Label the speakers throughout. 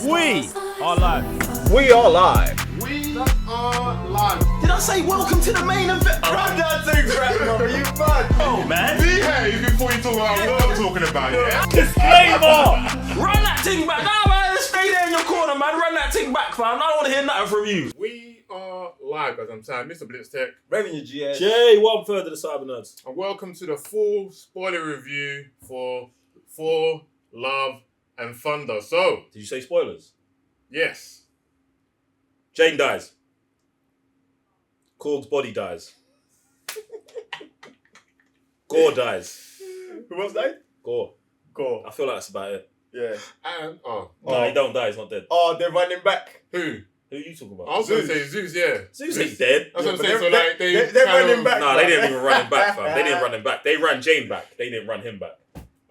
Speaker 1: We are live.
Speaker 2: We are live.
Speaker 3: We are live.
Speaker 4: Did I say welcome to the main event?
Speaker 3: Run that thing back, bro. You mad?
Speaker 1: Oh, man.
Speaker 3: Behave before you talk about what I'm talking about, yeah?
Speaker 1: Disclaimer.
Speaker 4: Run that thing back. Nah, man, stay there in your corner, man. Run that thing back, fam. I don't want to hear nothing from you.
Speaker 3: We are live, as I'm saying. Mr. Blitz Tech.
Speaker 2: Revenue GS.
Speaker 1: Jay, 1/3 of the Cyber Nerds.
Speaker 3: And welcome to the full spoiler review for Thor, Love, and Thunder. So,
Speaker 1: Did you say spoilers?
Speaker 3: yes.
Speaker 1: Jane dies. Korg's body dies. Gorr dies.
Speaker 2: Who was that?
Speaker 1: Gorr.
Speaker 2: Go.
Speaker 1: I feel like that's about it.
Speaker 2: Yeah.
Speaker 3: And,
Speaker 1: No, he don't die. He's not dead.
Speaker 2: Oh, they're running back.
Speaker 3: who?
Speaker 1: Who are you talking
Speaker 3: I
Speaker 1: about?
Speaker 3: was going to say Zeus, yeah.
Speaker 1: Zeus ain't dead.
Speaker 3: That's what I'm
Speaker 2: but
Speaker 3: saying. So,
Speaker 2: they're-
Speaker 3: like,
Speaker 2: they're
Speaker 3: kind
Speaker 2: running
Speaker 3: of-
Speaker 2: back.
Speaker 1: Nah, they didn't even run him back, fam. They didn't run him back. They ran Jane back. They didn't run him back.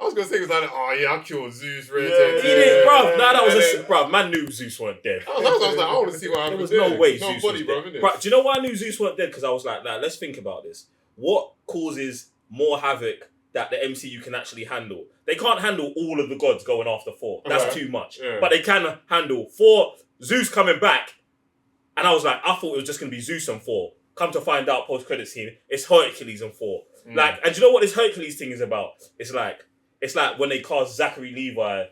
Speaker 3: I was going to say, it was like, oh, yeah, I killed Zeus.
Speaker 2: Yeah,
Speaker 1: He didn't, bruv. Nah, that was
Speaker 3: And
Speaker 1: a... Bruv, man knew Zeus weren't dead.
Speaker 3: I was like, I want to see what
Speaker 1: There
Speaker 3: happened
Speaker 1: was
Speaker 3: there.
Speaker 1: no way
Speaker 3: No
Speaker 1: Zeus
Speaker 3: body,
Speaker 1: was
Speaker 3: bro,
Speaker 1: dead.
Speaker 3: innit?
Speaker 1: Bruv, do you know why I knew Zeus weren't dead? Because I was like, nah, let's think about this. What causes more havoc that the MCU can actually handle? They can't handle all of the gods going after Thor. That's
Speaker 3: Okay.
Speaker 1: too much.
Speaker 3: Yeah.
Speaker 1: But they can handle Thor, Zeus coming back. And I was like, I thought it was just going to be Zeus and Thor. Come to find out post-credit scene, it's Hercules and Thor. Like, and do you know what this Hercules thing is about? It's like when they cast Zachary Levi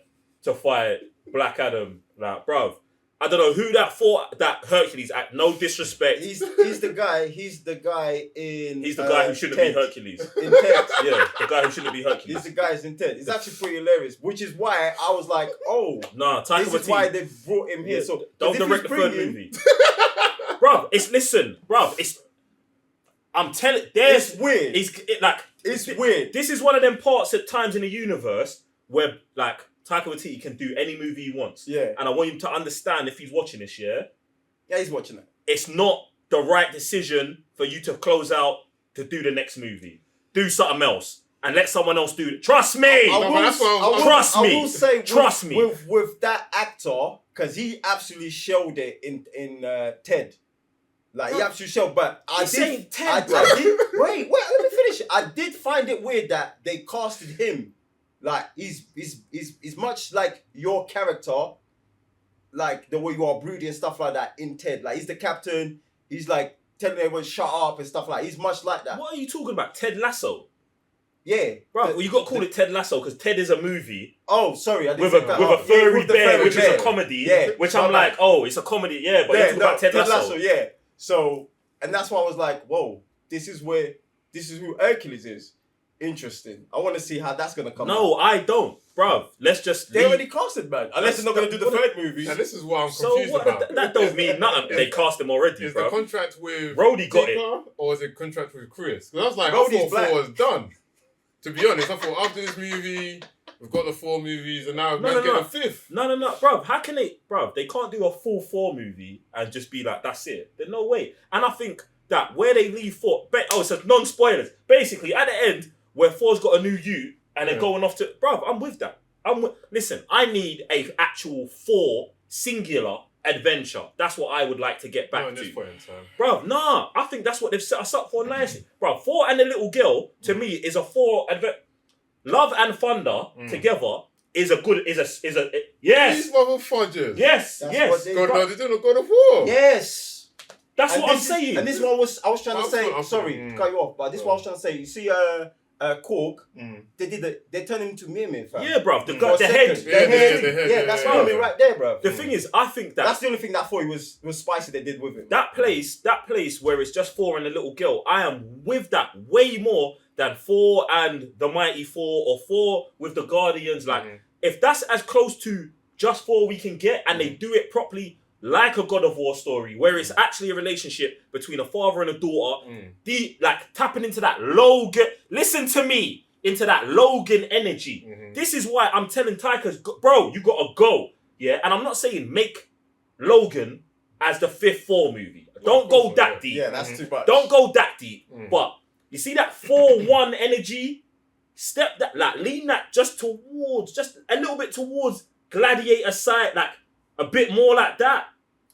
Speaker 1: to fight Black Adam. Like, bruv, I don't know who that fought that Hercules at. No disrespect.
Speaker 2: He's the guy. He's the guy in.
Speaker 1: He's the guy who shouldn't
Speaker 2: Ted.
Speaker 1: be Hercules.
Speaker 2: In Ted.
Speaker 1: Yeah, the guy who shouldn't be Hercules.
Speaker 2: He's the guy who's in Ted. It's actually pretty hilarious, which is why I was like, oh,
Speaker 1: Nah, Taika
Speaker 2: this is why
Speaker 1: Waititi.
Speaker 2: they brought him here.
Speaker 1: Yeah,
Speaker 2: So
Speaker 1: don't
Speaker 2: 'cause if
Speaker 1: direct
Speaker 2: he's
Speaker 1: the third
Speaker 2: bringing-
Speaker 1: movie. Bruv, I'm telling, there's
Speaker 2: It's weird.
Speaker 1: It's
Speaker 2: weird.
Speaker 1: This is one of them parts at times in the universe where like Taika Waititi can do any movie he wants.
Speaker 2: Yeah.
Speaker 1: And I want him to understand if he's watching this, yeah,
Speaker 2: Yeah, he's watching it.
Speaker 1: it's not the right decision for you to close out to do the next movie. Do something else and let someone else do it. Trust me.
Speaker 3: No, but that's what I was-
Speaker 1: Trust me.
Speaker 2: I will say,
Speaker 1: Trust me.
Speaker 2: with that actor, because he absolutely shelled it in Ted. Like, he absolutely shelled, but I
Speaker 1: He's saying
Speaker 2: did...
Speaker 1: Ted,
Speaker 2: I
Speaker 1: bro.
Speaker 2: did wait, let me finish. I did find it weird that they casted him. Like, he's much like your character, like, the way you are broody and stuff like that in Ted. Like, he's the captain, he's like, telling everyone shut up and stuff like that. He's much like that.
Speaker 1: What are you talking about? Ted Lasso?
Speaker 2: Yeah.
Speaker 1: Bro, well, you got to call it Ted Lasso because Ted is a movie
Speaker 2: Oh, sorry, I didn't
Speaker 1: with
Speaker 2: say that.
Speaker 1: a furry
Speaker 2: with the
Speaker 1: bear,
Speaker 2: furry
Speaker 1: which
Speaker 2: bear.
Speaker 1: is a comedy.
Speaker 2: Yeah,
Speaker 1: Which
Speaker 2: my
Speaker 1: I'm
Speaker 2: bad.
Speaker 1: like, oh, it's a comedy. Yeah, but you're talking about Ted Lasso.
Speaker 2: yeah. So, and that's why I was like, whoa, this is who Hercules is. Interesting. I want to see how that's going to come out.
Speaker 1: No, I don't. Bruv, let's just
Speaker 2: They
Speaker 1: leave.
Speaker 2: already casted, man. Unless they're not going to do the third movie.
Speaker 3: And this is what I'm
Speaker 1: So
Speaker 3: confused
Speaker 1: what?
Speaker 3: about.
Speaker 1: That don't mean nothing. They cast him already,
Speaker 3: Is the
Speaker 1: bro.
Speaker 3: contract with
Speaker 1: Brody got it.
Speaker 3: Tika, or is it contract with Chris? Because I was like,
Speaker 2: Brody's
Speaker 3: I thought
Speaker 2: black.
Speaker 3: Thor was done. To be honest, I thought after this movie, we've got the 4 movies, and now we're getting a 5th.
Speaker 1: No, bruv. How can they, bruv? They can't do a full 4 movie and just be like, that's it. There's no way. And I think that where they leave Thor, it's a non-spoilers. Basically, at the end, where Thor's got a new ute and they're going off to, bruv, I'm with that. Listen, I need a actual Thor singular adventure. That's what I would like to get back
Speaker 3: Not at
Speaker 1: to.
Speaker 3: this point in time.
Speaker 1: Bruv, nah, I think that's what they've set us up for nicely. Bruv, Thor and the little girl, to me, is a Thor Love and Thunder together is a yes.
Speaker 3: These motherfuckers.
Speaker 1: Yes,
Speaker 2: That's
Speaker 1: yes.
Speaker 2: what they
Speaker 3: God,
Speaker 2: got.
Speaker 3: no, they're doing a God of War.
Speaker 2: Yes.
Speaker 1: That's
Speaker 2: And
Speaker 1: what I'm
Speaker 2: this is-
Speaker 1: saying.
Speaker 2: And this is what I was trying to say.
Speaker 3: I'm
Speaker 2: Sorry
Speaker 3: sorry.
Speaker 2: to cut you off, but this is what I was trying to say. You see, Korg, they turned him into Merman, fam.
Speaker 1: Yeah, bruv, the
Speaker 2: For a
Speaker 1: head.
Speaker 2: second.
Speaker 3: Yeah,
Speaker 2: The head.
Speaker 3: the head,
Speaker 2: Yeah,
Speaker 3: yeah,
Speaker 2: that's
Speaker 3: yeah.
Speaker 2: Merman right there, bro.
Speaker 1: The thing is, I think
Speaker 2: That's
Speaker 1: that
Speaker 2: the only thing that I thought was spicy they did with him.
Speaker 1: that place where it's just Thor and the little girl, I am with that way more than Thor and the Mighty Thor or Thor with the Guardians. Like, if that's as close to just Thor we can get and they do it properly, like a God of War story, where it's actually a relationship between a father and a daughter, tapping into that Logan, listen to me, into that Logan energy. This is why I'm telling Taika's, bro, you gotta go. Yeah, and I'm not saying make Logan as the 5th Thor movie. Don't go that deep.
Speaker 2: Yeah, that's too much.
Speaker 1: Don't go that deep. But you see that 4-1 energy? Step that, like, lean that just a little bit towards Gladiator side, like a bit more like that.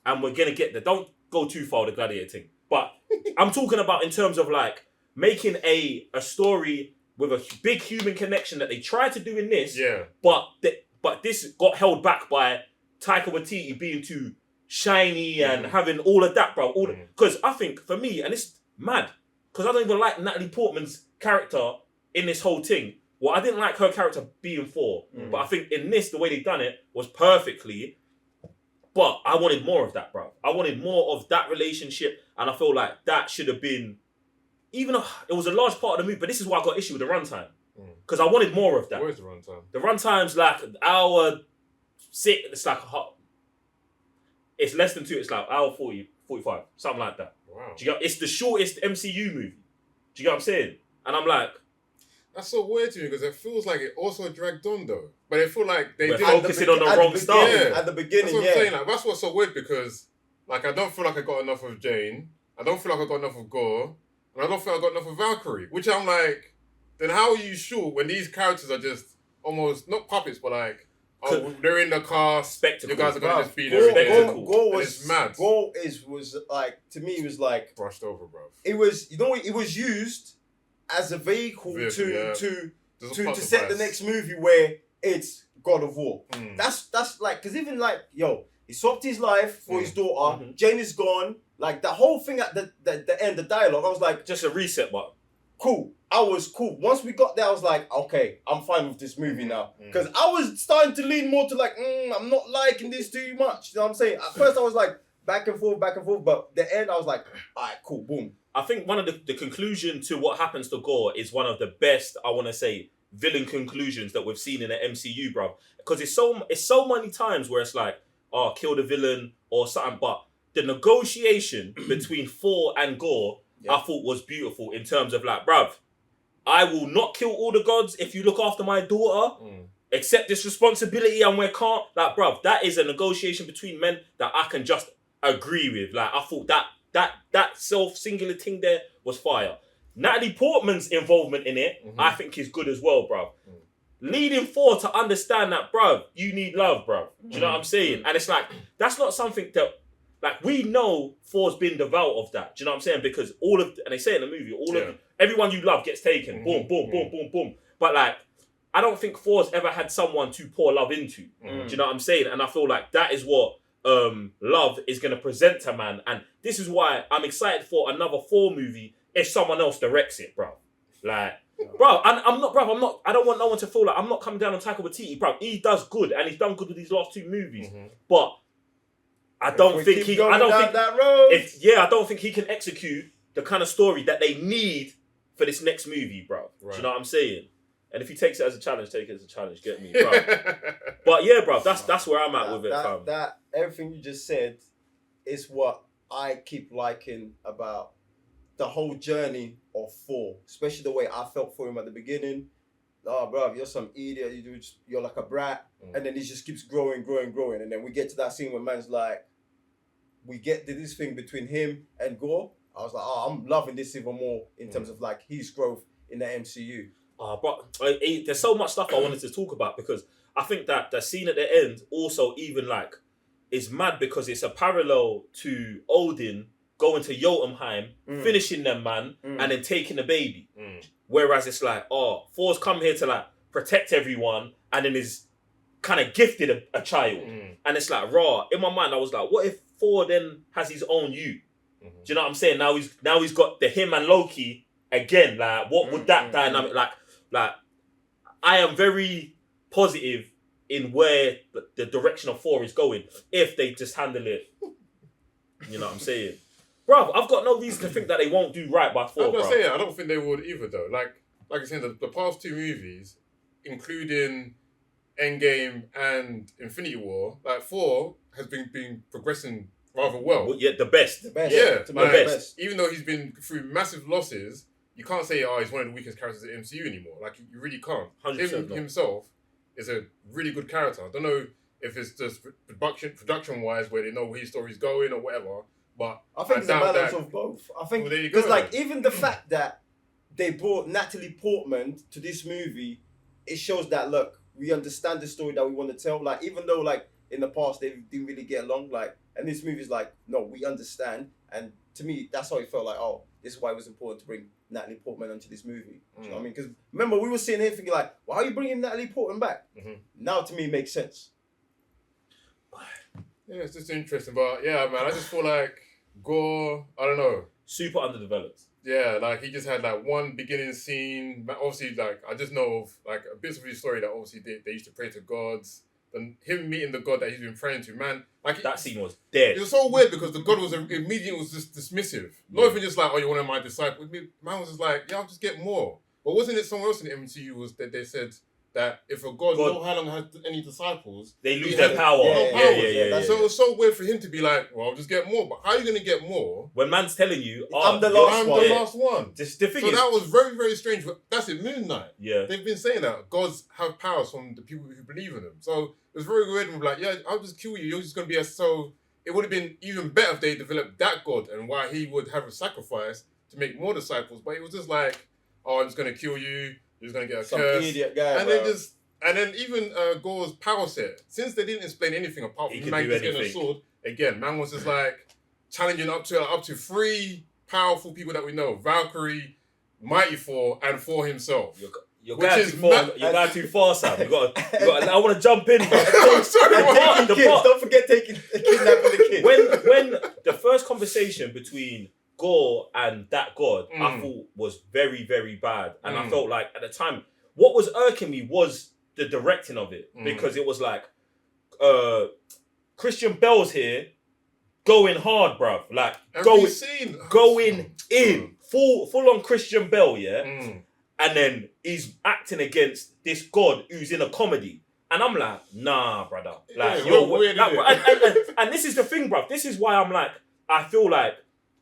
Speaker 1: And we're gonna get there. Don't go too far with the Gladiator thing. But I'm talking about in terms of like making a story with a big human connection that they tried to do in this.
Speaker 3: Yeah.
Speaker 1: But this got held back by Taika Waititi being too shiny and having all of that, bro. Because I think for me, and it's mad, because I don't even like Natalie Portman's character in this whole thing. Well, I didn't like her character being Thor, but I think in this, the way they done it was perfectly. But I wanted more of that, bro. I wanted more of that relationship, and I feel like that should have been, even though it was a large part of the movie, but this is why I got issue with the runtime. Because I wanted more of that.
Speaker 3: Where's the runtime?
Speaker 1: The runtime's like an hour 6, it's like it's less than 2, it's like hour 40, 45, something like that.
Speaker 3: Wow.
Speaker 1: Do you get, it's the shortest MCU movie. Do you get what I'm saying? And I'm like,
Speaker 3: that's so weird to me because it feels like it also dragged on though. But it feel like they
Speaker 1: we're
Speaker 3: did
Speaker 1: focusing on the wrong stuff.
Speaker 2: At the beginning,
Speaker 3: that's what I'm saying. Like, that's what's so weird because like I don't feel like I got enough of Jane. I don't feel like I got enough of Gorr. And I don't feel I got enough of Valkyrie. Which I'm like, then how are you sure when these characters are just almost, not puppets, but like, oh, they're in the car,
Speaker 1: Spectacle.
Speaker 3: you guys are going to just be
Speaker 2: Gorr
Speaker 3: there.
Speaker 2: was
Speaker 3: mad.
Speaker 2: Gorr was like, to me, it was like,
Speaker 3: brushed over, bro.
Speaker 2: it was, you know, it was used as a vehicle to set the next movie where it's God of War. That's like, because even like, yo, he swapped his life for his daughter, Jane is gone, like the whole thing at the end, the dialogue, I was like,
Speaker 1: just a reset button.
Speaker 2: Cool. I was cool. Once we got there, I was like, okay, I'm fine with this movie now. Because I was starting to lean more to like, I'm not liking this too much. You know what I'm saying? At first, I was like, back and forth. But the end, I was like, all right, cool, boom.
Speaker 1: I think one of the conclusion to what happens to Gorr is one of the best, I want to say, villain conclusions that we've seen in the MCU, bro. Because it's so many times where it's like, oh, kill the villain or something. But the negotiation between Thor and Gorr, I thought was beautiful in terms of like, bruv, I will not kill all the gods if you look after my daughter. Accept this responsibility and we can't. Like, bruv, that is a negotiation between men that I can just agree with. Like, I thought that singular thing there was fire. Natalie Portman's involvement in it, I think is good as well, bruv. Leading Thor to understand that, bruv, you need love, bruv. Do you know what I'm saying? And it's like, that's not something that, like, we know Thor's been devout of that. Do you know what I'm saying? Because and they say in the movie, everyone you love gets taken. Boom, boom, boom, boom, boom. But like, I don't think Thor's ever had someone to pour love into. Do you know what I'm saying? And I feel like that is what love is going to present to man. And this is why I'm excited for another Thor movie if someone else directs it, bro. Like, bro, and I don't want no one to feel like I'm not coming down on Taika Waititi, bro. He does good and he's done good with these last 2 movies. But I don't think he can execute the kind of story that they need for this next movie, bro. Right. Do you know what I'm saying? And if he takes it as a challenge, take it as a challenge. Get me, bro. But yeah, bro, that's where I'm at with it, fam.
Speaker 2: That everything you just said is what I keep liking about the whole journey of Thor, especially the way I felt for him at the beginning. Oh, bro, you're some idiot. You're like a brat, and then he just keeps growing, and then we get to that scene where man's like, we get to this thing between him and Gorr. I was like, oh, I'm loving this even more in terms of like his growth in the MCU.
Speaker 1: But there's so much stuff I wanted to talk about because I think that the scene at the end also even like is mad because it's a parallel to Odin going to Jotunheim, finishing them, man, and then taking the baby. Whereas it's like, oh, Thor's come here to like protect everyone and then is kind of gifted a child. And it's like, raw. In my mind, I was like, what if Thor then has his own you? Do you know what I'm saying? Now he's got the him and Loki again. Like, what would that dynamic like? I am very positive in where the direction of Thor is going if they just handle it. You know what I'm saying, bro? I've got no reason to think that they won't do right by Thor.
Speaker 3: I'm gonna say I don't think they would either, though. Like I said, the past 2 movies, including Endgame and Infinity War, like Thor has been progressing rather well.
Speaker 1: Yeah, the best.
Speaker 3: Yeah,
Speaker 2: the best.
Speaker 3: Even though he's been through massive losses, you can't say, oh, he's one of the weakest characters in the MCU anymore. Like, you really can't.
Speaker 1: 100%
Speaker 3: Himself is a really good character. I don't know if it's just production-wise where they know where his story's going or whatever, but
Speaker 2: I think it's a balance of both. I think, because like, even the fact that they brought Natalie Portman to this movie, it shows that, look, we understand the story that we want to tell. Like, even though, like, in the past, they didn't really get along, like, and this movie's like, no, we understand. And to me, that's how it felt like, oh, this is why it was important to bring Natalie Portman onto this movie. Do you know what I mean? Because remember, we were sitting here thinking like, well, how are you bringing Natalie Portman back? Now, to me, it makes sense.
Speaker 3: Yeah, it's just interesting. But yeah, man, I just feel like Gorr, I don't know.
Speaker 1: Super underdeveloped.
Speaker 3: Yeah, like he just had like one beginning scene. Obviously, like I just know of like a bit of his story that obviously they used to pray to gods. Then him meeting the god that he's been praying to, man. Like
Speaker 1: That scene was dead.
Speaker 3: it was so weird because the god was immediately was just dismissive. Not even just like, oh, you're one of my disciples. Man was just like, yeah, I'll just get more. But wasn't it someone else in the MCU was that they said that if a god no longer has any disciples,
Speaker 1: they lose their power.
Speaker 3: Yeah. So it was so weird for him to be like, well, I'll just get more. But how are you going to get more?
Speaker 1: When man's telling you,
Speaker 2: I'm the last one.
Speaker 1: Just the thing
Speaker 3: so
Speaker 1: is,
Speaker 3: that was very, very strange. But that's it, Moon Knight.
Speaker 1: Yeah.
Speaker 3: They've been saying that gods have powers from the people who believe in them. So it was very weird. And like, yeah, I'll just kill you. You're just going to be so... It would have been even better if they developed that god and why he would have a sacrifice to make more disciples. But it was just like, oh, I'm just going to kill you. You're just going to get a
Speaker 2: Some
Speaker 3: curse.
Speaker 2: idiot guy,
Speaker 3: And
Speaker 2: bro.
Speaker 3: then even Gorr's power set, since they didn't explain anything apart from man just getting a sword, again, man was just like challenging up to 3 powerful people that we know: Valkyrie, Mighty Thor, and Thor himself.
Speaker 1: You're going too far, Sam. You got. I want to jump in.
Speaker 3: I'm sorry,
Speaker 2: And taking kids. Don't forget kidnapping the kids.
Speaker 1: When the first conversation between Gorr and that god, I thought was very, very bad, and I felt like at the time, what was irking me was the directing of it, because it was like Christian Bale's here going hard, bruv. Like going in full on Christian Bale, yeah. And then he's acting against this god who's in a comedy. And I'm like, nah, brother. Like,
Speaker 3: you're weird,
Speaker 1: and this is the thing, bruv. This is why I'm like, I feel like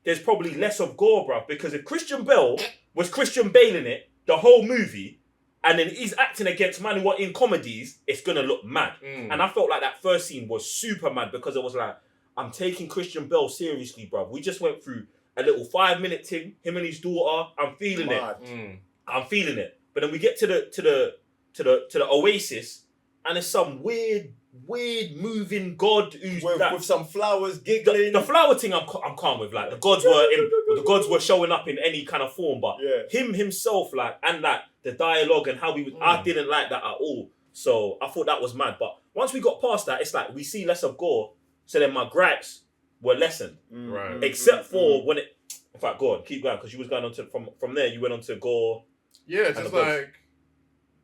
Speaker 1: there's probably less of Gorr, bruv. Because if Christian Bale was Christian Bale in it, the whole movie, and then he's acting against man who are in comedies, it's gonna look mad. And I felt like that first scene was super mad because it was like, I'm taking Christian Bale seriously, bruv. We just went through a little 5-minute thing, him and his daughter. I'm feeling it. I'm feeling it. But then we get to the Oasis, and there's some weird moving god who's
Speaker 2: with some flowers giggling.
Speaker 1: The flower thing I'm calm with. Like the gods were showing up in any kind of form, but him himself, like, and like the dialogue and how he was, I didn't like that at all. So I thought that was mad. But once we got past that, it's like we see less of Gorr. So then my gripes were lessened,
Speaker 3: right?
Speaker 1: Except for when it. In fact, go on, keep going, because you was going on to from there. You went on to Gorr.
Speaker 3: Yeah,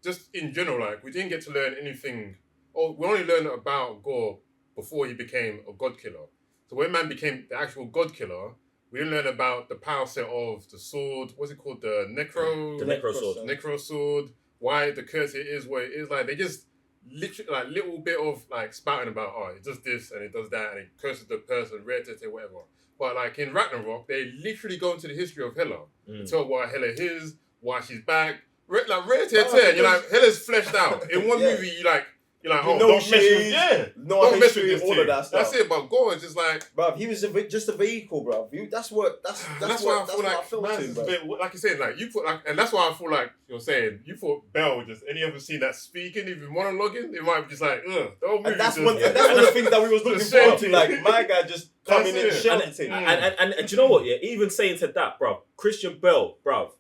Speaker 3: just in general, like we didn't get to learn anything. Or we only learned about Gorr before he became a god killer. So when man became the actual god killer, we didn't learn about the power set of the sword. What's it called? The necro sword. Why the curse it is what it is. Like they just literally like little bit of like spouting about, oh, it does this and it does that and it curses the person, rare to whatever. But like in Ragnarok, they literally go into the history of Hela. Tell why Hela is, why she's back. Rare to you're like, Hela's fleshed out. In one movie, you're like, oh, don't mess with, don't mess with this
Speaker 2: all of that stuff.
Speaker 3: That's it, but Gorr is just like,
Speaker 2: bruv, he was just a vehicle, bruv. That's why I feel like,
Speaker 3: like you said, like you put like, and that's why I feel like you're saying you thought Belle just any other scene that speaking, even monologuing, it might be just like, ugh.
Speaker 2: And that's one of the things that we was looking forward to. Like my guy just coming in and shouting.
Speaker 1: And do you know what? Yeah, even saying to that, bruv, Christian Bale, bruv.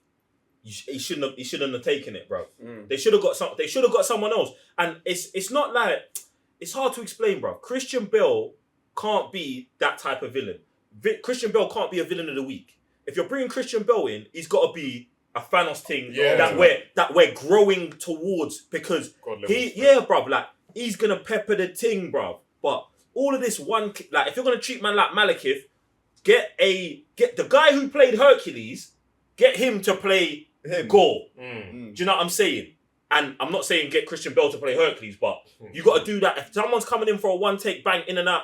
Speaker 1: He shouldn't have taken it, bro. They should have got someone else. And it's not like, it's hard to explain, bro. Christian Bale can't be that type of villain. Christian Bale can't be a villain of the week. If you're bringing Christian Bale in, he's got to be a Thanos thing that we're growing towards, because bro, like he's gonna pepper the ting, bro. But all of this one, like if you're gonna treat man like Malekith, get the guy who played Hercules, get him to play Gorr. Do you know what I'm saying? And I'm not saying get Christian Bale to play Hercules, but you got to do that. If someone's coming in for a one take bang in and out,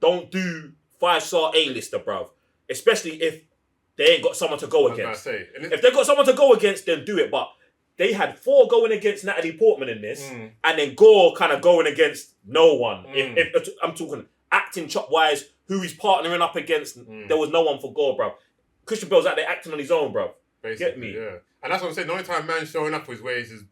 Speaker 1: don't do 5-star A-lister, bruv. Especially if they ain't got someone to go against. If they've got someone to go against, then do it. But they had 4 going against Natalie Portman in this, and then Gorr kind of going against no one. If I'm talking acting chop-wise, who he's partnering up against, there was no one for Gorr, bruv. Christian Bale's out there acting on his own, bruv.
Speaker 3: Basically,
Speaker 1: get me?
Speaker 3: Yeah. And that's what I'm saying. The only time man's showing up is where he's just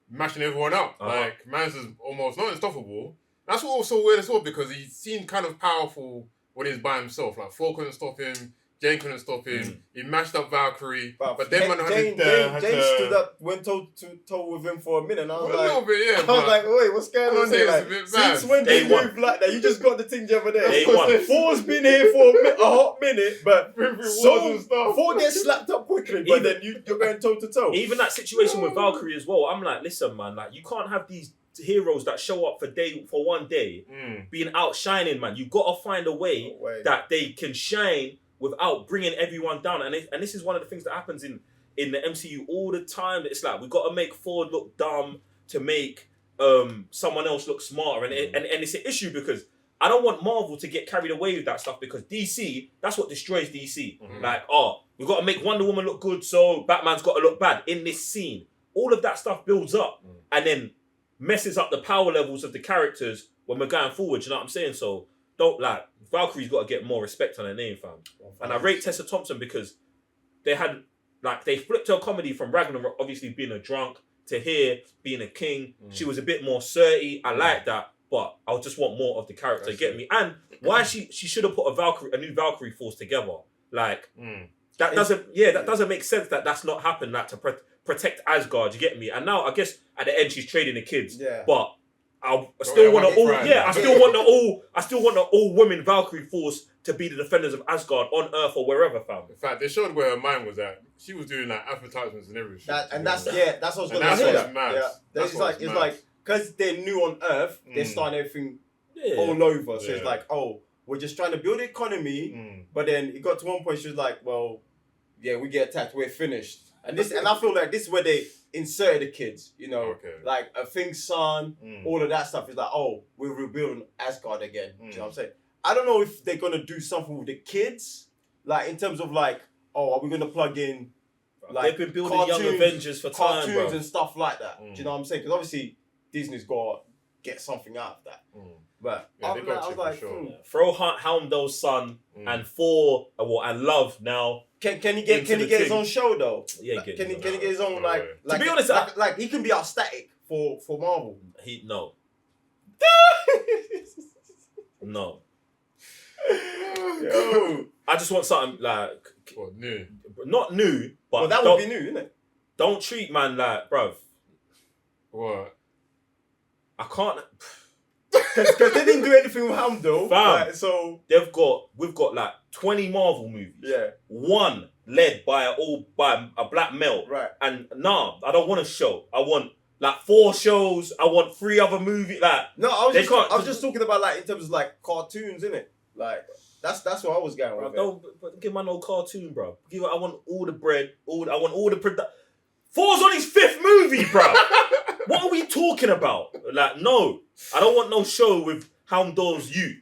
Speaker 3: mashing everyone up. Like, man's is almost not unstoppable. That's what was so weird as well, because he seemed kind of powerful when he's by himself. Like, Thor couldn't stop him. Jane couldn't stop him. He mashed up Valkyrie. But then man
Speaker 2: Jane stood up, went toe to toe with him for a minute. And I was
Speaker 3: a little bit, yeah.
Speaker 2: I was like, wait, what's going on here? Like, since when did you move like that? You just got the thing the other day. Thor's been here for a hot minute, but Thor gets slapped up quickly, but then you're going toe to toe.
Speaker 1: Even that situation with Valkyrie as well, I'm like, listen, man, like you can't have these heroes that show up for one day being outshining, man. You've got to find a way that they can shine without bringing everyone down. And this is one of the things that happens in the MCU all the time. It's like we've got to make Ford look dumb to make someone else look smarter. And it's an issue because I don't want Marvel to get carried away with that stuff because DC, that's what destroys DC. Like, we've got to make Wonder Woman look good, so Batman's got to look bad in this scene. All of that stuff builds up and then messes up the power levels of the characters when we're going forward. You know what I'm saying? So don't like Valkyrie's got to get more respect on her name, fam. And I rate Tessa Thompson because they flipped her comedy from Ragnarok, obviously being a drunk, to here being a king. She was a bit more surty. I like that, but I just want more of the character. Get me? And why she should have put a new Valkyrie force together. Like that doesn't make sense. That's not happened. Like to protect Asgard. You get me? And now I guess at the end she's trading the kids. Yeah. But I still want the all-women Valkyrie force to be the defenders of Asgard on Earth or wherever, fam.
Speaker 3: In fact, they showed where her mind was at. She was doing like advertisements and everything.
Speaker 2: That's what I was going to say. It's like because they're new on Earth, they're starting everything all over. So it's like, we're just trying to build the economy, but then it got to one point she was like, well, yeah, we get attacked, we're finished. And I feel like this is where they inserted the kids, you know, like a Thing's son, all of that stuff is like, we're rebuilding Asgard again. Do you know what I'm saying? I don't know if they're gonna do something with the kids, like in terms of like, are we gonna plug in like
Speaker 1: they've been building Young Avengers for time, bro,
Speaker 2: and stuff like that. Do you know what I'm saying? Because obviously Disney's got to get something out of that. But
Speaker 3: they got
Speaker 2: I was like,
Speaker 1: throw Helmdall's son and Thor and Love now.
Speaker 2: Can he get his own show though?
Speaker 1: Yeah,
Speaker 2: can he get his own like
Speaker 1: to be honest,
Speaker 2: like he can be static for Marvel.
Speaker 1: No.
Speaker 2: Yo.
Speaker 1: I just want something like
Speaker 3: new.
Speaker 1: Not new, but
Speaker 2: that would be new, isn't it?
Speaker 1: Don't treat man like, bruv.
Speaker 3: What?
Speaker 1: I can't.
Speaker 2: Because they didn't do anything with Heimdall.
Speaker 1: Fam,
Speaker 2: like, so
Speaker 1: we've got like 20 Marvel movies.
Speaker 2: Yeah.
Speaker 1: One led by a black male.
Speaker 2: Right.
Speaker 1: And I don't want a show. I want like 4 shows. I want 3 other movies. Like
Speaker 2: I was just talking about like in terms of like cartoons, innit? Like that's what I was going with.
Speaker 1: Don't give man no cartoon, bro. I want all the bread. I want all the product. Thor's on his 5th movie, bro. What are we talking about? Like, no. I don't want no show with Helmdall's youth.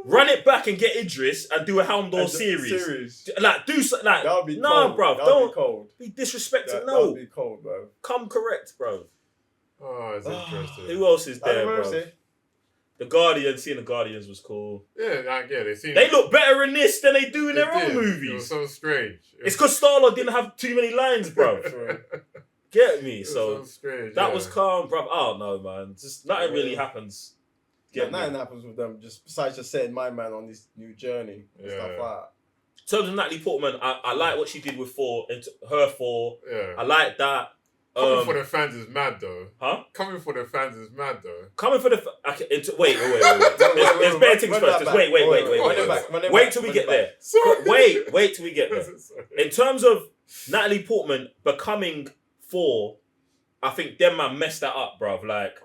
Speaker 1: Run it back and get Idris and do a Helmdall series. Like, do something. Like,
Speaker 2: that would be
Speaker 1: cold. Bro. Don't
Speaker 2: be
Speaker 1: disrespecting.
Speaker 2: That would be cold, bro.
Speaker 1: Come correct, bro.
Speaker 3: Oh, it's interesting.
Speaker 1: Who else is there, bro? The Guardians. Seeing the Guardians was cool.
Speaker 3: Yeah,
Speaker 1: they look better in this than they do in their own movies.
Speaker 3: It was so strange.
Speaker 1: It's because Star-Lord didn't have too many lines, bro. Get me? So
Speaker 3: strange,
Speaker 1: that was calm, bro. I don't know, man. Just nothing really happens.
Speaker 2: Nothing happens with them. Just besides just setting my man on this new journey and stuff like that.
Speaker 1: In terms of Natalie Portman, I like what she did with Thor. Her Thor.
Speaker 3: Yeah.
Speaker 1: I like that.
Speaker 3: Coming for the fans is mad, though.
Speaker 1: Huh?
Speaker 3: Coming for the fans is mad, though.
Speaker 1: Coming for the wait. There's bare things first. Just wait. Wait till we get there. Wait till we get there. In terms of Natalie Portman becoming Thor, I think them man messed that up, bruv. Like,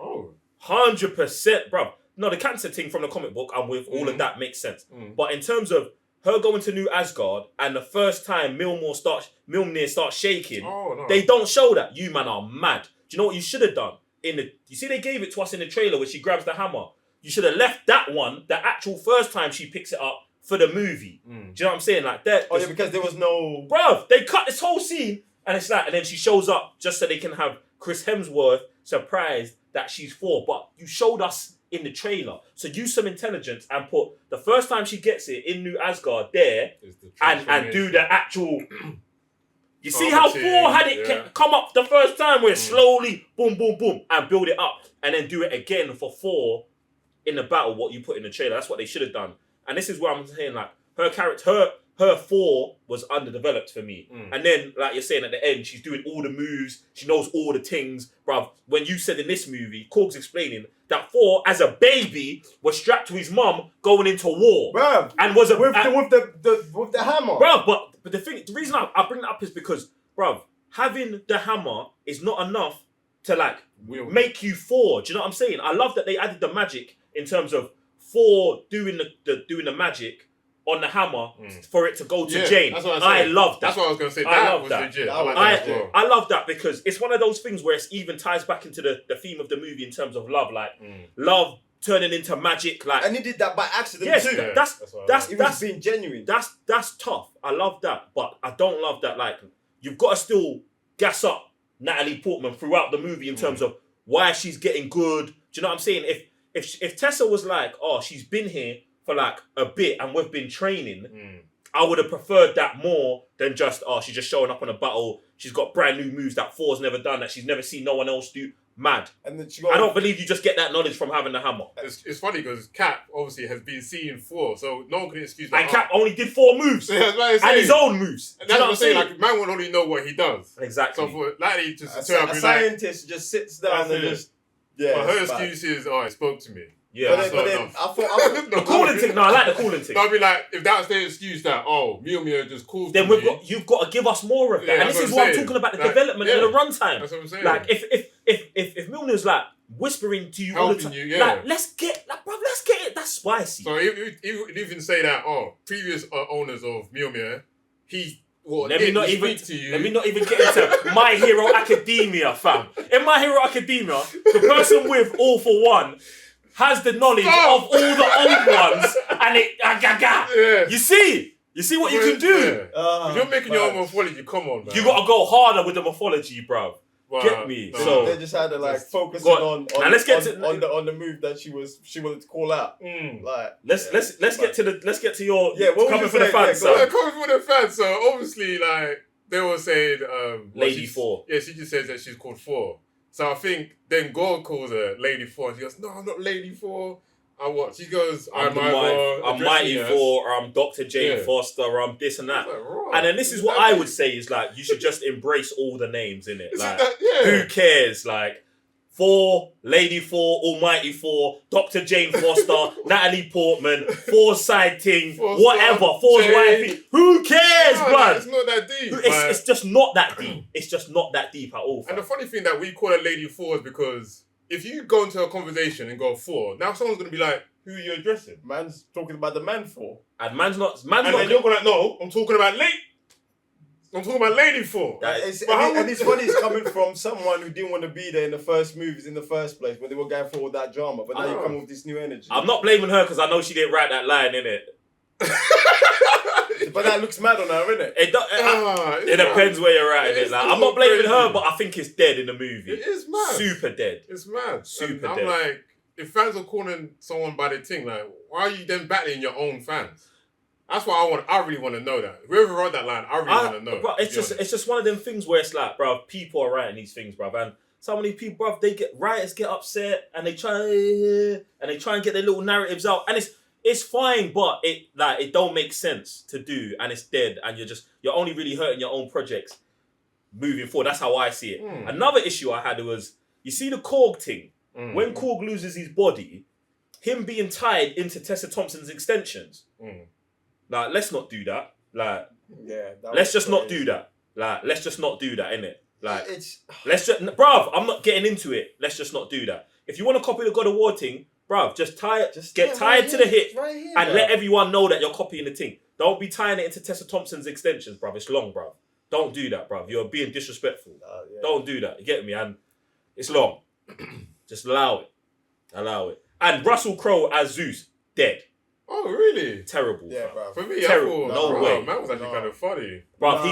Speaker 1: 100%, bruv. No, the cancer thing from the comic book and with all of that makes sense. But in terms of her going to New Asgard and the first time Mjolnir starts shaking, they don't show that. You man are mad. Do you know what you should have done? You see they gave it to us in the trailer where she grabs the hammer. You should have left that one, the actual first time she picks it up, for the movie. Do you know what I'm saying? Like that.
Speaker 2: Because there was no...
Speaker 1: Bruv, they cut this whole scene and it's like, and then she shows up just so they can have Chris Hemsworth surprised that she's Thor. But you showed us in the trailer. So use some intelligence and put the first time she gets it in New Asgard there and do the actual... You see how Thor had it come up the first time where slowly boom, boom, boom and build it up and then do it again for Thor in the battle, what you put in the trailer. That's what they should have done. And this is where I'm saying, like, her character, her Thor was underdeveloped for me. And then, like you're saying, at the end, she's doing all the moves. She knows all the things. Bruv, when you said in this movie, Korg's explaining that Thor, as a baby, was strapped to his mum going into war.
Speaker 2: Bruv.
Speaker 1: And was
Speaker 2: with the hammer.
Speaker 1: Bruv, but the reason I bring that up is because, bruv, having the hammer is not enough to, like, make you Thor. Do you know what I'm saying? I love that they added the magic in terms of Thor doing the magic on the hammer for it to go to Jane. I love that.
Speaker 3: That's what I was going to say.
Speaker 1: I
Speaker 3: That
Speaker 1: love
Speaker 3: was
Speaker 1: that.
Speaker 3: legit.
Speaker 1: I love that because it's one of those things where it even ties back into the theme of the movie in terms of love. Like, love turning into magic. Like,
Speaker 2: and he did that by accident
Speaker 1: yes,
Speaker 2: too.
Speaker 1: that's
Speaker 2: being genuine.
Speaker 1: That's tough. I love that. But I don't love that, like, you've got to still gas up Natalie Portman throughout the movie in terms of why she's getting good. Do you know what I'm saying? If Tessa was like, oh, she's been here for like a bit and we've been training, I would have preferred that more than just, oh, she's just showing up on a battle. She's got brand new moves that Thor's never done, that she's never seen no one else do. Mad. And then I don't believe you just get that knowledge from having the hammer.
Speaker 3: It's funny because Cap obviously has been seeing Thor, so no one can excuse that.
Speaker 1: And Cap only did 4 moves.
Speaker 3: Yeah, that's what I'm saying.
Speaker 1: And his own moves.
Speaker 3: And that's what I'm saying. Like, man will only know what he does.
Speaker 1: Exactly.
Speaker 3: So for Natalie just to
Speaker 2: a scientist just sits down and just... Yeah,
Speaker 3: but her excuse is, oh, it spoke to me.
Speaker 1: Yeah,
Speaker 2: but then I thought
Speaker 1: the cooling thing. No, I like the cooling thing.
Speaker 3: I'd be like, if that's their excuse that, oh, Mjolnir just calls.
Speaker 1: Then you've got to give us more of that.
Speaker 3: Yeah,
Speaker 1: and this is what I'm talking about, the development and the runtime.
Speaker 3: That's what I'm saying.
Speaker 1: Like, if Mjolnir's like whispering to you all the time, like, let's get it. That's spicy.
Speaker 3: So even say that, oh, previous owners of Mjolnir,
Speaker 1: let me not even get into My Hero Academia, fam. In My Hero Academia, the person with All for One has the knowledge of all the old ones, and you see what you can do.
Speaker 3: If you're making your own morphology, come on, man.
Speaker 1: You gotta go harder with the morphology, bruv. Get me?
Speaker 2: No.
Speaker 1: So
Speaker 2: they just had to like focus on the move that she wanted to call out. Like
Speaker 1: let's get to your
Speaker 3: coming
Speaker 1: for the fans.
Speaker 3: Coming for the fans. So obviously, like they were saying,
Speaker 1: Lady Thor.
Speaker 3: Yeah, she just says that she's called Thor. So I think then Gorr calls her Lady Thor, and she goes, "No, I'm not Lady Thor. I'm what?" She goes, "I'm
Speaker 1: Mighty Thor, or I'm Dr. Jane Foster, or I'm this and that."
Speaker 3: Like, right.
Speaker 1: And then this is what I would say is like, you should just embrace all the names in it. Like, who cares? Like, Thor, Lady Thor, Almighty Thor, Dr. Jane Foster, Natalie Portman, Thor's side ting, whatever, Thor's wife. Who cares, blood?
Speaker 3: It's not that deep.
Speaker 1: It's just not that deep. It's just not that deep at all.
Speaker 3: And the funny thing that we call her Lady Thor is because if you go into a conversation and go Thor, now someone's going to be like, who are you addressing?
Speaker 2: Man's talking about the man Thor.
Speaker 1: And man's not.
Speaker 3: Then you're going to, no, I'm talking about Lady Thor.
Speaker 2: And it's funny it's coming from someone who didn't want to be there in the first movies in the first place when they were going through all that drama. But now you come with this new energy.
Speaker 1: I'm not blaming her because I know she didn't write that line, innit?
Speaker 2: But that looks mad on her, innit?
Speaker 1: It depends where you're at in it. Like, I'm not blaming her, but I think it's dead in the movie.
Speaker 3: It is mad.
Speaker 1: Super dead.
Speaker 3: It's mad.
Speaker 1: Super
Speaker 3: dead.
Speaker 1: I'm
Speaker 3: like, if fans are calling someone by their thing, like, why are you then battling your own fans? That's what I really want to know that. Whoever wrote that line, I really want to know.
Speaker 1: Bro, it's just one of them things where it's like, bro, people are writing these things, bro, and so many people, bro, writers get upset and they try and get their little narratives out, and it's fine, but it don't make sense to do, and it's dead, and you're only really hurting your own projects moving forward. That's how I see it. Another issue I had was, you see the Korg thing. When Korg loses his body, him being tied into Tessa Thompson's extensions. Like, let's not do that. Like, let's just not do that. Like, let's just not do that, innit? Like, bruv, I'm not getting into it. Let's just not do that. If you want to copy the God of War thing, bruv, get tied to the hip and let everyone know that you're copying the thing. Don't be tying it into Tessa Thompson's extensions, bruv. It's long, bruv. Don't do that, bruv. You're being disrespectful. Don't do that. You get me? And it's long. Just allow it. And Russell Crowe as Zeus, dead.
Speaker 3: Oh, really?
Speaker 1: Terrible.
Speaker 2: Yeah, bro.
Speaker 3: For me,
Speaker 1: terrible.
Speaker 3: I thought,
Speaker 1: No way.
Speaker 3: Man was actually kind of funny.
Speaker 1: Bruv,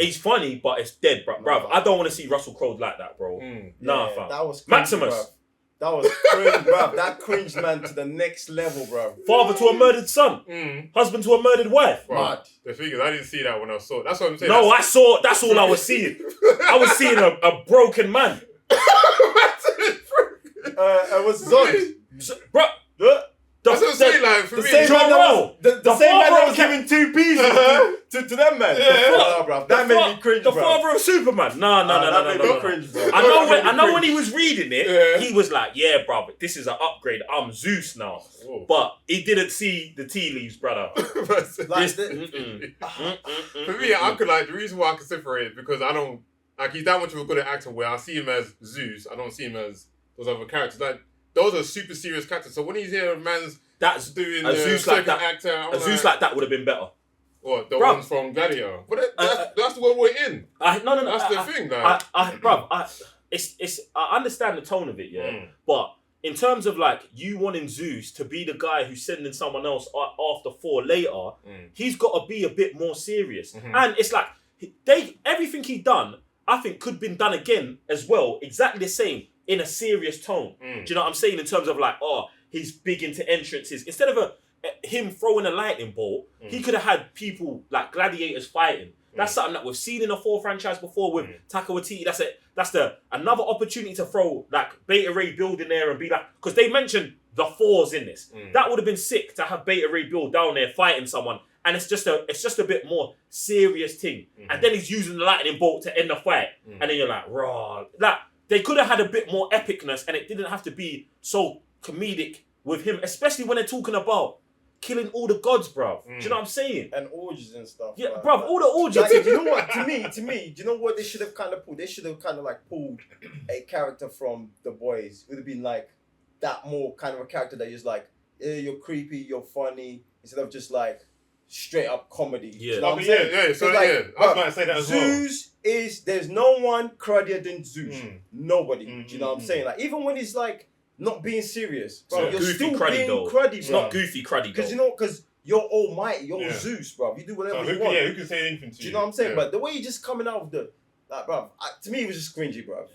Speaker 1: he's funny, but it's dead, bruv. I don't want to see Russell Crowe like that, bro. Nah, fam.
Speaker 2: That was
Speaker 1: cringe, Maximus.
Speaker 2: Bruv. That was cringe, bruv. That cringed man to the next level, bruv.
Speaker 1: Father to a murdered son. Husband to a murdered wife.
Speaker 3: Right. The thing is, I didn't see that when I saw it. That's what I'm saying.
Speaker 1: No, that's all I was seeing. I was seeing a broken man.
Speaker 2: It was Zod.
Speaker 1: Bro.
Speaker 3: That's what I'm saying, like, for me.
Speaker 2: The same man that was given 2 pieces. to them, man. Bruv. That made me cringe,
Speaker 1: The
Speaker 2: bro.
Speaker 1: father of Superman. No.
Speaker 2: That made me cringe, bro.
Speaker 1: I know when he was reading it, he was like, yeah, bro, this is an upgrade. I'm Zeus now.
Speaker 3: Whoa.
Speaker 1: But he didn't see the tea leaves, brother.
Speaker 2: Like,
Speaker 3: For me, I could the reason why I can separate it because I don't he's that much of a good actor where I see him as Zeus, I don't see him as those other characters. Like those are super serious characters. So when he's here, man's
Speaker 1: that's
Speaker 3: doing
Speaker 1: a Zeus like that.
Speaker 3: actor.
Speaker 1: A Zeus like that would have been better.
Speaker 3: What the ones from Gladiator? But that's the world we're in.
Speaker 1: No.
Speaker 3: That's the thing, though.
Speaker 1: I understand the tone of it, yeah. But in terms of you wanting Zeus to be the guy who's sending someone else after Thor later, he's got to be a bit more serious. And it's everything he done, I think, could have been done again as well, exactly the same in a serious tone. Do you know what I'm saying? In terms of he's big into entrances. Instead of him throwing a lightning bolt, he could have had people like gladiators fighting. That's something that we've seen in the Thor franchise before with Taika Waititi. That's another opportunity to throw Beta Ray Build in there and be because they mentioned the Thors in this. That would have been sick to have Beta Ray Build down there fighting someone, and it's just a bit more serious thing. And then he's using the lightning bolt to end the fight, and then you're like, raw. They could have had a bit more epicness, and it didn't have to be so comedic with him, especially when they're talking about killing all the gods, bruv. Do you know what I'm saying?
Speaker 2: And orgies and stuff.
Speaker 1: Yeah, bruv, all the orgies.
Speaker 2: Do you know what? To me, do you know what they should have kind of pulled? They should have kind of pulled a character from The Boys. It would have been that more kind of a character that is you're creepy, you're funny, instead of just straight up comedy.
Speaker 1: Yeah.
Speaker 2: Do you know what I'm saying?
Speaker 3: I was about to say that as well.
Speaker 2: Zeus there's no one cruddier than Zeus. Nobody. Do you know what I'm saying? Even when he's not being serious, bro, you're still being cruddy,
Speaker 1: It's
Speaker 2: bro.
Speaker 1: not goofy cruddy,
Speaker 2: because because you're almighty, you're Zeus, bro. You do whatever you want.
Speaker 3: Who can say anything to you?
Speaker 2: Do you know what I'm saying? But the way you're just coming out of bro, to me it was just cringy, bro.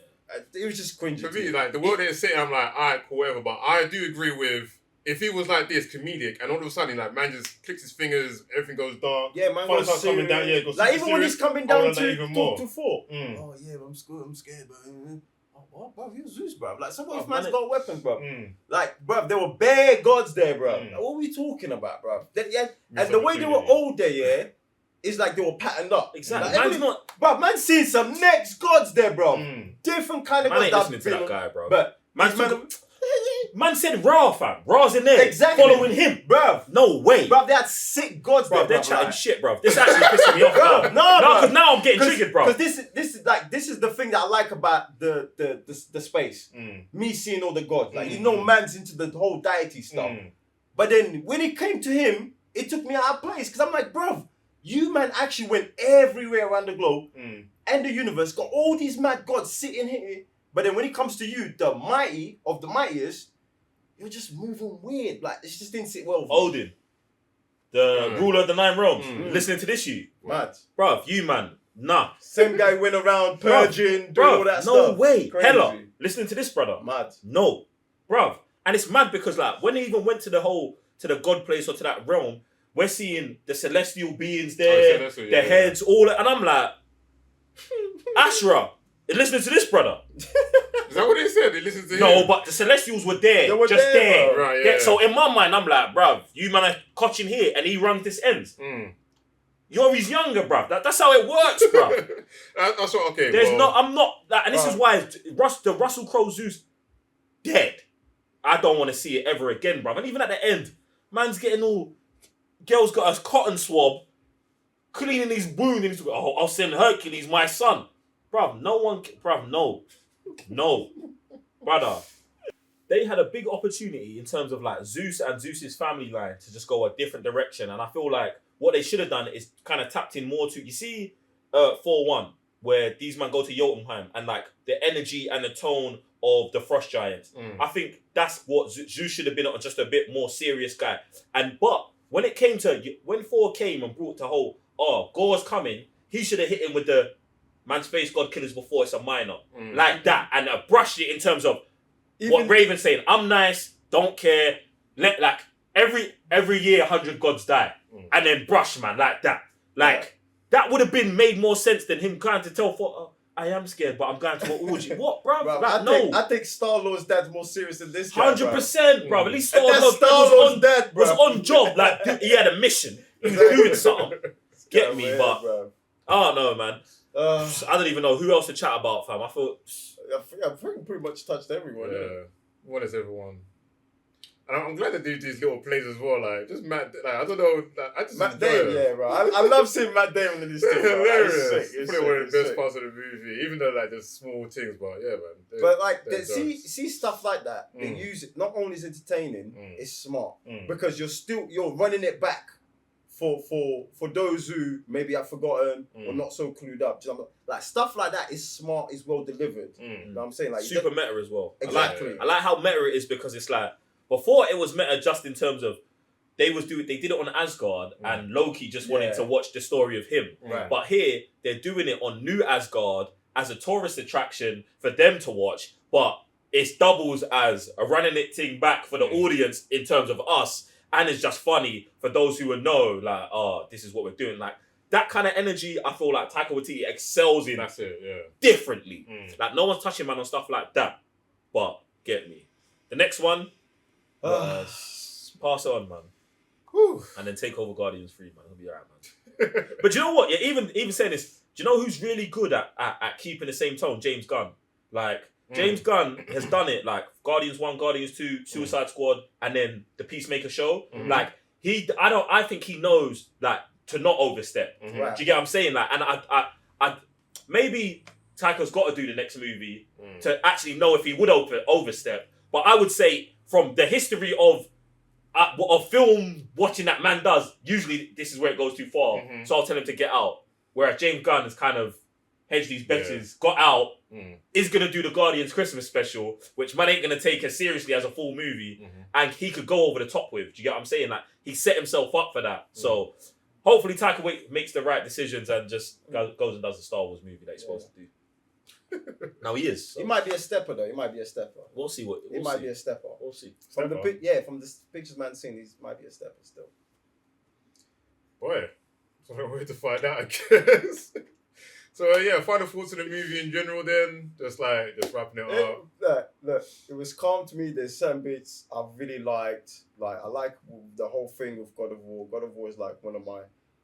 Speaker 2: It was just cringy.
Speaker 3: For me, the world they're saying, I'm alright, cool, whatever. But I do agree with if he was like this, comedic, and all of a sudden, man just clicks his fingers, everything goes dark.
Speaker 2: Yeah, man.
Speaker 3: Goes starts coming down. Yeah, goes
Speaker 2: even when he's coming down to Thor.
Speaker 3: Oh
Speaker 2: yeah, I'm scared, bro. What, bro? You're Zeus, bro. Some of these man's got weapons, bro. Bro, there were bare gods there, bro. What are we talking about, bro? And the way they were older, it's they were patterned up.
Speaker 1: Exactly.
Speaker 2: Man's seen some next gods there, bro. Different kind of
Speaker 1: gods.
Speaker 2: Ain't
Speaker 1: listening to that guy, bro.
Speaker 2: But
Speaker 1: man said Ra, fam. Ra's in there.
Speaker 2: Exactly.
Speaker 1: Following him.
Speaker 2: Bruv.
Speaker 1: No way.
Speaker 2: Bruv, they had sick gods there,
Speaker 1: They're chatting shit, bruv. This actually pissing me off,
Speaker 2: bruv. No,
Speaker 1: because now I'm getting triggered, bruv.
Speaker 2: Because this is the thing that I like about the space. Me seeing all the gods. Man's into the whole deity stuff. But then when it came to him, it took me out of place. Because I'm bruv, you man actually went everywhere around the globe and the universe, got all these mad gods sitting here. But then when it comes to you, the mighty of the mightiest, you're just moving weird. It just didn't sit well with
Speaker 1: Odin, the ruler of the 9 realms. Listening to this, you.
Speaker 2: Mad.
Speaker 1: Bruv, you man. Nah.
Speaker 2: Same guy went around purging, doing all that stuff.
Speaker 1: No way.
Speaker 2: Crazy.
Speaker 1: Hella. Listening to this, brother.
Speaker 2: Mad.
Speaker 1: No. Bruv. And it's mad because when they even went to the god place or to that realm, we're seeing the celestial beings there, their heads, all that. And I'm like, Ashra. Listening to this, brother.
Speaker 3: Is that what they said? They listened to him?
Speaker 1: No, but the Celestials were there.
Speaker 2: They were
Speaker 1: just there.
Speaker 3: Right, yeah.
Speaker 1: So in my mind, I'm like, bruv, you man are catching here and he runs this ends. You're his younger, bruv. That's how it works, bruv.
Speaker 3: That's what, okay.
Speaker 1: I'm not, and this is why the Russell Crowe Zeus dead. I don't want to see it ever again, bruv. And even at the end, man's getting girl's got a cotton swab, cleaning his wound, and he's I'll send Hercules, my son. Bruv, no. Brother. They had a big opportunity in terms of Zeus and Zeus's family line to just go a different direction. And I feel what they should have done is kind of tapped in more to, you see, 4-1, where these men go to Jotunheim and the energy and the tone of the Frost Giants. I think that's what Zeus should have been, just a bit more serious guy. But when it came to, when Thor came and brought the whole, Gorr's coming, he should have hit him with the man's face God killers before it's a minor. Like that. And brushed it in terms of what Raven's saying. I'm nice, don't care. Let every year 100 gods die. And then brush, man, like that. That would have been made more sense than him trying to tell Thor, I am scared, but I'm going to an orgy. What, bro?
Speaker 2: I think Star-Lord's dad's more serious than this guy.
Speaker 1: 100%, bro. At least
Speaker 2: Star-Lord's dad, bro.
Speaker 1: was on job. He had a mission. He was doing something. Get me, but
Speaker 2: bro.
Speaker 1: I don't know, man. I don't even know who else to chat about, fam. I thought
Speaker 2: I think pretty much touched everyone.
Speaker 3: Yeah, what is everyone? And I'm glad they do these little plays as well. Like just Matt, like I don't know, like, I just
Speaker 2: Matt
Speaker 3: enjoy
Speaker 2: Damon,
Speaker 3: it.
Speaker 2: yeah, bro. I love seeing Matt Damon in this thing.
Speaker 3: They're
Speaker 2: Bro.
Speaker 3: hilarious.
Speaker 2: It's
Speaker 3: Probably one of the best
Speaker 2: sick.
Speaker 3: parts of the movie, even though like there's small things, but yeah, man.
Speaker 2: But like,
Speaker 3: they're
Speaker 2: see stuff like that. They use it. Not only is entertaining, it's smart because you're running it back for those who maybe have forgotten or not so clued up. Like stuff like that is smart, is well delivered. You know what I'm saying? Like
Speaker 1: super meta as well.
Speaker 2: Exactly.
Speaker 1: I like how meta it is because it's like before it was meta just in terms of they did it on Asgard and Loki just wanted to watch the story of him.
Speaker 2: Right.
Speaker 1: But here they're doing it on New Asgard as a tourist attraction for them to watch, but it doubles as a running it thing back for the audience in terms of us, and it's just funny for those who would know, like, oh, this is what we're doing. Like that kind of energy, I feel like Taika Waititi excels in.
Speaker 3: That's it, yeah.
Speaker 1: Differently. Like no one's touching man on stuff like that. But get me. The next one, pass on, man.
Speaker 3: Whew.
Speaker 1: And then take over Guardians 3, man. It'll be alright, man. But you know what? Yeah, even saying this, do you know who's really good at keeping the same tone? James Gunn. Like James Gunn has done it. Like Guardians 1, Guardians 2, Suicide Squad, and then the Peacemaker show. Like I think he knows like to not overstep.
Speaker 2: Right.
Speaker 1: Do you get what I'm saying? Like, and I maybe Taika's got to do the next movie to actually know if he would overstep. But I would say from the history of film watching that man does, usually this is where it goes too far. So I'll tell him to get out. Whereas James Gunn has kind of hedged these bets, got out, is going to do the Guardians Christmas special, which man ain't going to take as seriously as a full movie, and he could go over the top with. Do you get what I'm saying? Like, he set himself up for that. So hopefully Taika Waititi makes the right decisions and just goes and does the Star Wars movie that he's supposed to do. Now he is. So.
Speaker 2: He might be a stepper though. He might be a stepper.
Speaker 1: We'll see what.
Speaker 2: He might be a stepper.
Speaker 1: We'll see.
Speaker 2: From the pictures man seen, he might be a stepper still.
Speaker 3: Boy, so I'm waiting to find out, I guess. So yeah, final thoughts on the movie in general then? Just wrapping it up.
Speaker 2: Look, it was calm to me. There's certain bits I really liked. Like, I like the whole thing with God of War. God of War is like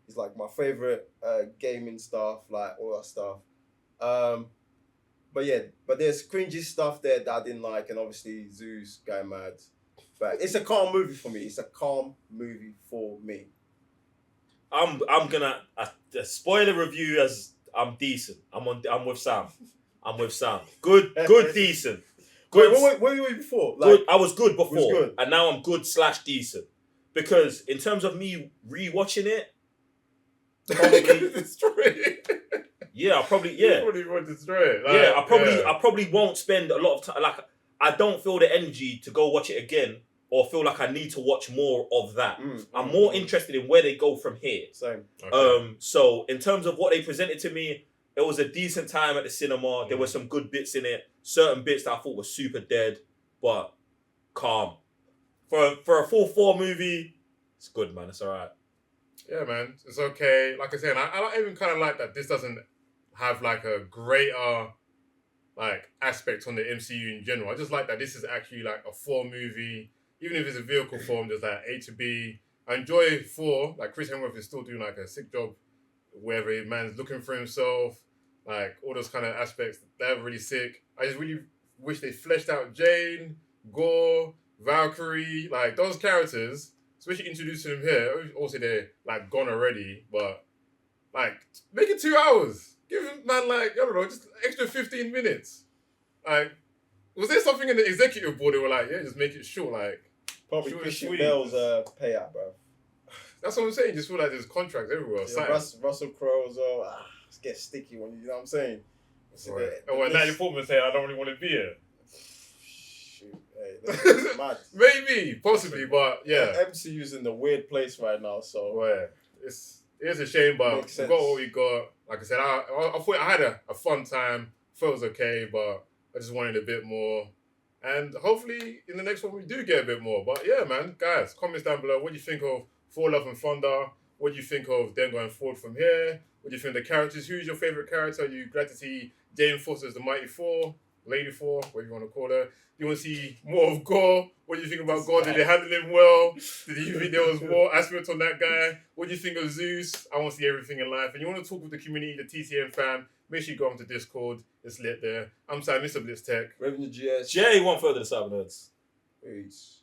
Speaker 2: it's like my favorite gaming stuff, like all that stuff. But there's cringy stuff there that I didn't like, and obviously Zeus going mad. But it's a calm movie for me. It's a calm movie for me.
Speaker 1: I'm gonna spoil the review as I'm decent. I'm with Sam. I'm with Sam. Good, decent. Good.
Speaker 2: Wait, what were you before? Like,
Speaker 1: good. I was good before,
Speaker 2: was good.
Speaker 1: And now I'm good / decent. Because in terms of me rewatching it, probably
Speaker 3: destroy it.
Speaker 1: Yeah, I probably
Speaker 3: You probably want to destroy it. Like,
Speaker 1: yeah, I probably won't spend a lot of time. Like, I don't feel the energy to go watch it again, or feel like I need to watch more of that. I'm more interested in where they go from here.
Speaker 2: Same.
Speaker 3: Okay.
Speaker 1: So in terms of what they presented to me, it was a decent time at the cinema. There were some good bits in it. Certain bits that I thought were super dead, but calm. For a full 4 movie, it's good, man. It's alright.
Speaker 3: Yeah, man. It's okay. Like I said, I even kind of like that this doesn't have like a greater like aspect on the MCU in general. I just like that this is actually like a 4 movie, even if it's a vehicle form, just like A to B. I enjoy 4. Like Chris Hemsworth is still doing like a sick job, wherever a man's looking for himself, like all those kind of aspects. They're really sick. I just really wish they fleshed out Jane, Gorr, Valkyrie, like those characters. Especially introducing them here. Also, they're like gone already, but like make it 2 hours. Give him man like I don't know, just extra 15 minutes. Like, was there something in the executive board they were like, yeah, just make it short, like
Speaker 2: Probably
Speaker 3: short and
Speaker 2: Christian
Speaker 3: sweet.
Speaker 2: Bale's payout, bro.
Speaker 3: That's what I'm saying. Just feel like there's contracts everywhere.
Speaker 2: Yeah, Russell Crowe, it gets sticky when you know what I'm saying.
Speaker 3: Right. And Natalie Portman saying, I don't really want to be here.
Speaker 2: Shoot, hey, that's mad.
Speaker 3: Maybe, possibly, but yeah.
Speaker 2: MCU's in the weird place right now, so
Speaker 3: Well, it's a shame, but
Speaker 2: Makes
Speaker 3: we got what we got. Like I said, I thought I had a fun time. Felt it was okay, but I just wanted a bit more. And hopefully in the next one we do get a bit more. But yeah, man, guys, comments down below. What do you think of Thor Love and Thunder? What do you think of them going forward from here? What do you think of the characters? Who's your favourite character? Are you glad to see Jane Foster as the Mighty Thor? Lady Thor, whatever you want to call her. You want to see more of Gorr? What do you think about Gorr? Did they handle him well? Did you think there was more aspect on that guy? What do you think of Zeus? I want to see everything in life. And you want to talk with the community, the TCM fam, make sure you go onto Discord. It's lit there. I'm sorry, Mr. Blitz Tech.
Speaker 2: Revenue GS.
Speaker 1: Jay, one further to Cyber Nerds.
Speaker 2: Peace.